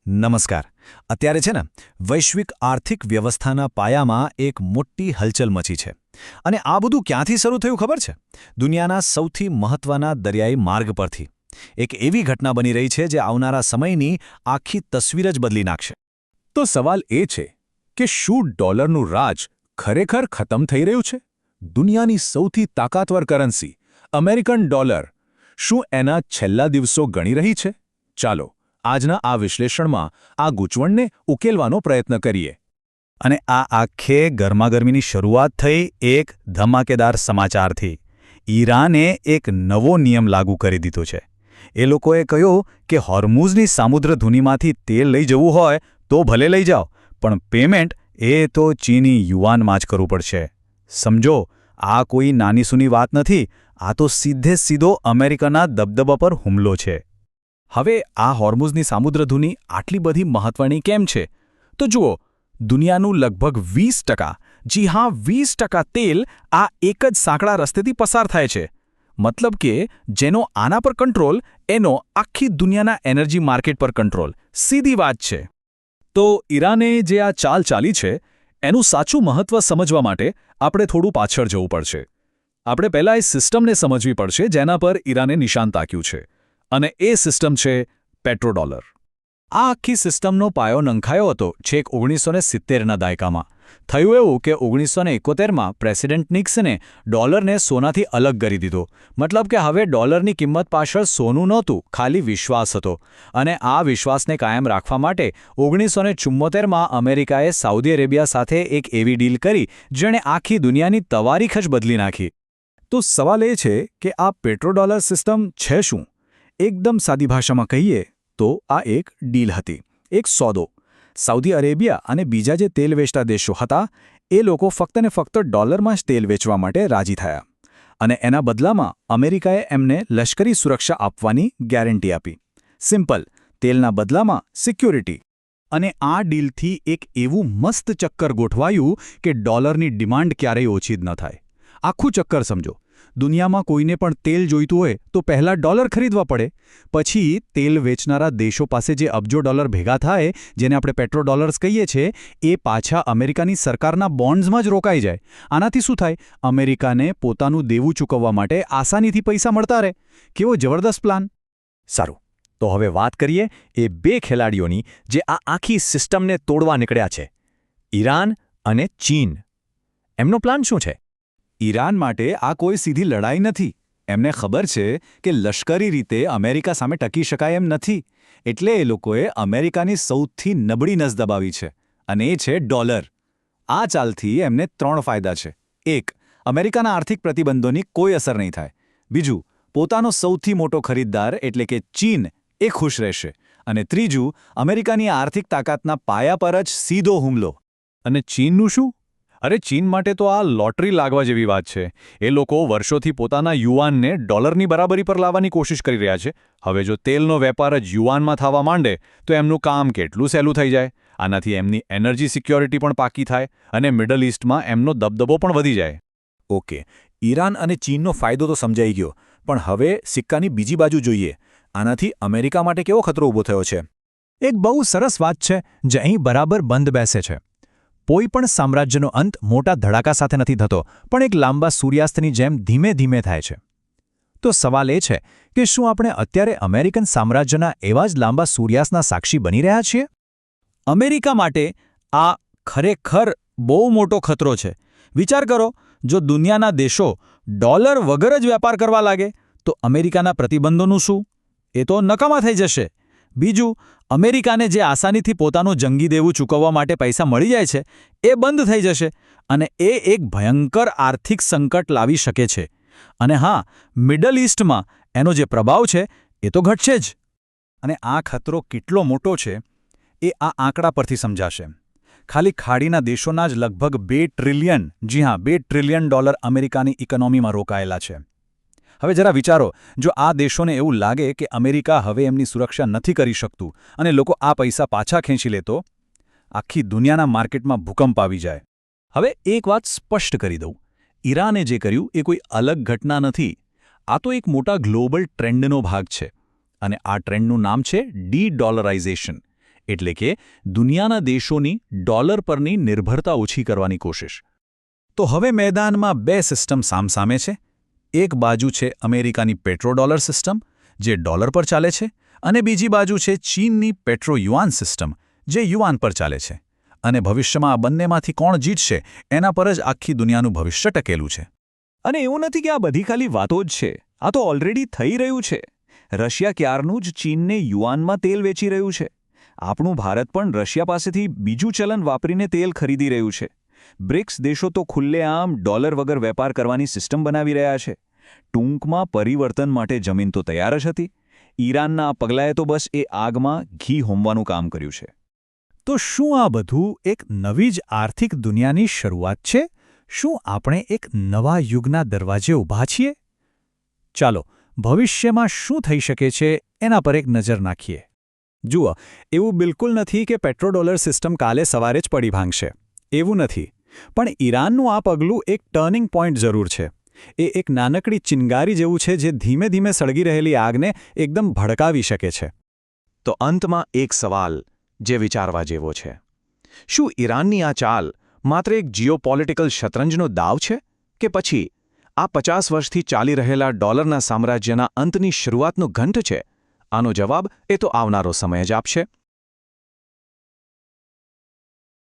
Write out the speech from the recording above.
નમસ્કાર. અત્યારે છે ને વૈશ્વિક આર્થિક વ્યવસ્થાના પાયામાં એક મોટી હલચલ મચી છે. અને આ બધું ક્યાંથી શરૂ થયું ખબર છે? દુનિયાના સૌથી મહત્વના દરિયાઈ માર્ગ પરથી. એક એવી ઘટના બની રહી છે જે આવનારા સમયની આખી તસવીર જ બદલી નાખશે. તો સવાલ એ છે કે શું ડોલરનું રાજ ખરેખર ખતમ થઈ રહ્યું છે? દુનિયાની સૌથી તાકાતવર કરન્સી અમેરિકન ડોલર શું એના છેલ્લા દિવસો ગણી રહી છે? ચાલો આજના આ વિશ્લેષણમાં આ ગૂંચવણને ઉકેલવાનો પ્રયત્ન કરીએ. અને આ આખે ગરમાગરમીની શરૂઆત થઈ એક ધમાકેદાર સમાચારથી. ઈરાને એક નવો નિયમ લાગુ કરી દીધો છે. એ લોકોએ કહ્યું કે હોર્મુઝની સામુદ્રધુનીમાંથી તેલ લઈ જવું હોય તો ભલે લઈ જાઓ, પણ પેમેન્ટ એ તો ચીની યુઆનમાં જ કરવું પડશે. સમજો, આ કોઈ નાનીસૂની વાત નથી. આ તો સીધો અમેરિકાના દબદબા પર હુમલો છે. હવે આ હોર્મુઝની સામુદ્રધુની આટલી બધી મહત્વની કેમ છે? તો જુઓ, દુનિયાનું લગભગ 20%, જી હા 20% તેલ આ એક જ સાંકડા રસ્તેથી પસાર થાય છે. મતલબ કે જેનો આના પર કંટ્રોલ, એનો આખી દુનિયાના એનર્જી માર્કેટ પર કંટ્રોલ. સીધી વાત છે. તો ઈરાને જે આ ચાલ ચાલી છે, એનું સાચું મહત્વ સમજવા માટે આપણે થોડું પાછળ જવું પડશે. આપણે પહેલાં એ સિસ્ટમને સમજવી પડશે જેના પર ઈરાને નિશાન તાક્યું છે. અને એ સિસ્ટમ છે પેટ્રોડોલર. આ આખી સિસ્ટમનો પાયો નંખાયો હતો છેક 1970ના દાયકામાં. થયું એવું કે 1971માં પ્રેસિડેન્ટ નિક્સને ડોલરને સોનાથી અલગ કરી દીધો. મતલબ કે હવે ડોલરની કિંમત પાછળ સોનું નહોતું, ખાલી વિશ્વાસ હતો. અને આ વિશ્વાસને કાયમ રાખવા માટે 1974માં અમેરિકાએ સાઉદી અરેબિયા સાથે એક એવી ડીલ કરી જેણે આખી દુનિયાની તવારીખ જ બદલી નાખી. તો સવાલ એ છે કે આ પેટ્રોડોલર સિસ્ટમ છે શું? એકદમ સાદી ભાષામાં કહીએ તો આ એક ડીલ હતી, એક સોદો. સાઉદી અરેબિયા અને બીજા જે તેલ વેચતા દેશો હતા, એ લોકો ફક્ત ને ફક્ત ડોલરમાં જ તેલ વેચવા માટે રાજી થયા. અને એના બદલામાં અમેરિકાએ એમને લશ્કરી સુરક્ષા આપવાની ગેરંટી આપી. સિમ્પલ, તેલના બદલામાં સિક્યોરિટી. અને આ ડીલથી એક એવું મસ્ત ચક્કર ગોઠવાયું કે ડોલરની ડિમાન્ડ ક્યારેય ઓછી જ ન થાય. આખું ચક્કર સમજો. દુનિયામાં કોઈને પણ તેલ જોઈતું હોય તો પહેલાં ડોલર ખરીદવા પડે. પછી તેલ વેચનારા દેશો પાસે જે અબજો ડોલર ભેગા થાય, જેને આપણે પેટ્રોડોલર્સ કહીએ છીએ, એ પાછા અમેરિકાની સરકારના બોન્ડ્સમાં જ રોકાઈ જાય. આનાથી શું થાય? અમેરિકાને પોતાનું દેવું ચૂકવવા માટે આસાનીથી પૈસા મળતા રહે. કેવો જબરદસ્ત પ્લાન! સારું, તો હવે વાત કરીએ એ બે ખેલાડીઓની જે આ આખી સિસ્ટમને તોડવા નીકળ્યા છે, ઈરાન અને ચીન. એમનો પ્લાન શું છે? ઈરાન માટે આ કોઈ સીધી લડાઈ નથી. એમને ખબર છે કે લશ્કરી રીતે અમેરિકા સામે ટકી શકાય એમ નથી. એટલે એ લોકોએ અમેરિકાની સૌથી નબળી નસ દબાવી છે, અને એ છે ડોલર. આ ચાલથી એમને 3 ફાયદા છે. 1, અમેરિકાના આર્થિક પ્રતિબંધોની કોઈ અસર નહીં થાય. બીજું, પોતાનો સૌથી મોટો ખરીદદાર એટલે કે ચીન એ ખુશ રહેશે. અને ત્રીજું, અમેરિકાની આર્થિક તાકાતના પાયા પર જ સીધો હુમલો. અને ચીનનું શું? અરે, ચીન માટે તો આ લોટરી લાગવા જેવી વાત છે. એ લોકો વર્ષોથી પોતાના યુઆનને ડોલરની બરાબરી પર લાવવાની કોશિશ કરી રહ્યા છે. હવે જો તેલનો વેપાર જ યુઆનમાં થવા માંડે તો એમનું કામ કેટલું સહેલું થઈ જાય. આનાથી એમની એનર્જી સિક્યોરિટી પણ પાકી થાય અને મિડલ ઇસ્ટમાં એમનો દબદબો પણ વધી જાય. ઓકે, ઈરાન અને ચીનનો ફાયદો તો સમજાઈ ગયો, પણ હવે સિક્કાની બીજી બાજુ જોઈએ. આનાથી અમેરિકા માટે કેવો ખતરો ઊભો થયો છે? એક બહુ સરસ વાત છે જે અહીં બરાબર બંધ બેસે છે. કોઈ પણ સામ્રાજ્યનો અંત મોટા ધડાકા સાથે નથી થતો, પણ એક લાંબા સૂર્યાસ્તની જેમ ધીમે ધીમે થાય છે. તો સવાલ એ છે કે શું આપણે અત્યારે અમેરિકન સામ્રાજ્યના એવા જ લાંબા સૂર્યાસ્તના સાક્ષી બની રહ્યા છીએ? અમેરિકા માટે આ ખરેખર બહુ મોટો ખતરો છે. વિચાર કરો, જો દુનિયાના દેશો ડોલર વગર જ વેપાર કરવા લાગે તો અમેરિકાના પ્રતિબંધોનું શું? એ તો નકામા થઈ જશે. બીજું, અમેરિકાને જે આસાનીથી પોતાનું જંગી દેવું ચૂકવવા માટે પૈસા મળી જાય છે, એ બંધ થઈ જશે. અને એ એક ભયંકર આર્થિક સંકટ લાવી શકે છે. અને હા, મિડલ ઇસ્ટમાં એનો જે પ્રભાવ છે એ તો ઘટશે જ. અને આ ખતરો કેટલો મોટો છે એ આ આંકડા પરથી સમજાશે. ખાલી ખાડીના દેશોના જ લગભગ $2 ટ્રિલિયન, જી હા $2 ટ્રિલિયન અમેરિકાની ઇકોનોમીમાં રોકાયેલા છે. હવે જરા વિચારો, જો આ દેશોને એવું લાગે કે અમેરિકા હવે એમની સુરક્ષા નથી કરી શકતું અને લોકો આ પૈસા પાછા ખેંચી લે તો આખી દુનિયાના માર્કેટમાં ભૂકંપ આવી જાય. હવે એક વાત સ્પષ્ટ કરી દઉં, ઈરાને જે કર્યું એ કોઈ અલગ ઘટના નથી. આ તો એક મોટા ગ્લોબલ ટ્રેન્ડનો ભાગ છે. અને આ ટ્રેન્ડનું નામ છે ડી-ડોલરાઇઝેશન. એટલે કે દુનિયાના દેશોની ડોલર પરની નિર્ભરતા ઓછી કરવાની કોશિશ. તો હવે મેદાનમાં બે સિસ્ટમ સામસામે છે. એક બાજુ છે અમેરિકાની પેટ્રોડોલર સિસ્ટમ, જે ડોલર પર ચાલે છે, અને બીજી બાજુ છે ચીનની પેટ્રો-યુઆન સિસ્ટમ, જે યુઆન પર ચાલે છે. અને ભવિષ્યમાં આ બંનેમાંથી કોણ જીતશે એના પર જ આખી દુનિયાનું ભવિષ્ય ટકેલું છે. અને એવું નથી કે આ બધી ખાલી વાતો જ છે. આ તો ઓલરેડી થઈ રહ્યું છે. રશિયા ક્યારનું જ ચીનને યુઆનમાં તેલ વેચી રહ્યું છે. આપણું ભારત પણ રશિયા પાસેથી બીજું ચલણ વાપરીને તેલ ખરીદી રહ્યું છે. બ્રિક્સ દેશો તો ખુલ્લેઆમ ડોલર વગર વેપાર કરવાની સિસ્ટમ બનાવી રહ્યા છે. ટૂંકમાં પરિવર્તન માટે જમીન તો તૈયાર જ હતી. ઈરાનના આ પગલાંએ તો બસ એ આગમાં ઘી હોમવાનું કામ કર્યું છે. તો શું આ બધું એક નવી જ આર્થિક દુનિયાની શરૂઆત છે? શું આપણે એક નવા યુગના દરવાજે ઊભા છીએ? ચાલો, ભવિષ્યમાં શું થઈ શકે છે એના પર એક નજર નાખીએ. જુઓ, એવું બિલકુલ નથી કે પેટ્રોડોલર સિસ્ટમ કાલે સવારે જ પડી ભાંગશે. એવું નથી. પણ ઈરાનનું આ પગલું એક ટર્નિંગ પોઈન્ટ જરૂર છે. એ એક નાનકડી ચિનગારી જેવું છે જે ધીમે ધીમે સળગી રહેલી આગને એકદમ ભડકાવી શકે છે. તો અંતમાં એક સવાલ જે વિચારવા જેવો છે. શું ઈરાનની આ ચાલ માત્ર એક જીઓપોલિટિકલ શતરંજનો દાવ છે, કે પછી આ 50 વર્ષથી ચાલી રહેલા ડોલરના સામ્રાજ્યના અંતની શરૂઆતનો ઘંટ છે? આનો જવાબ એ તો આવનારો સમય જ આપશે.